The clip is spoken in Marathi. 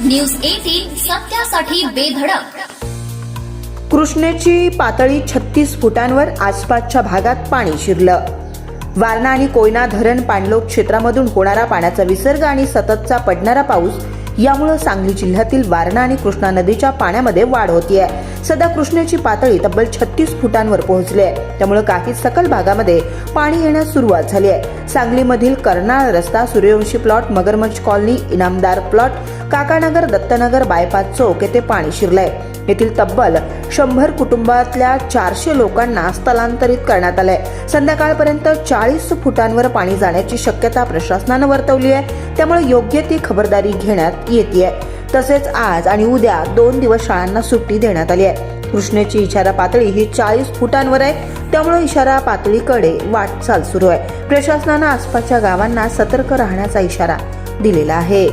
न्यूज 18 सत्यासाठी बेधडक। कृष्णेची पातळी 36 फुटांवर, आसपासच्या भागात पाणी शिरलं। वारणा आणि कोयना धरण पाणलोट क्षेत्रामधून होणारा पाण्याचा विसर्ग आणि सततचा पडणारा पाऊस यामुळे सांगली जिल्ह्यातील वारणा आणि कृष्णा नदीच्या पाण्यामध्ये वाढ होतीये। सध्या कृष्णेची पातळी तब्बल 36 फुटांवर पोहोचली आहे, त्यामुळे काही सखल भागामध्ये पाणी येण्यास सुरुवात झाली आहे। सांगलीमधील कर्नाळ रस्ता, Suryavanshi plot, Magarmachh colony, Inamdar plot, Kakanagar, Dattanagar, bypass chowk येथे पाणी शिरलंय। येथील तब्बल 100 कुटुंबातल्या 400 लोकांना स्थलांतरित करण्यात आलंय। संध्याकाळपर्यंत 40 फुटांवर पाणी जाण्याची शक्यता प्रशासनानं वर्तवली आहे, त्यामुळे योग्य ती खबरदारी घेण्यात येतेय। तसेच आज आणि उद्या 2 दिवस शाळांना सुट्टी देण्यात आली आहे। कृष्णेची इशारा पातळी ही 40 फुटांवर आहे, त्यामुळे इशारा पातळीकडे वाटचाल सुरू आहे। प्रशासनानं आसपासच्या गावांना सतर्क राहण्याचा इशारा दिलेला आहे।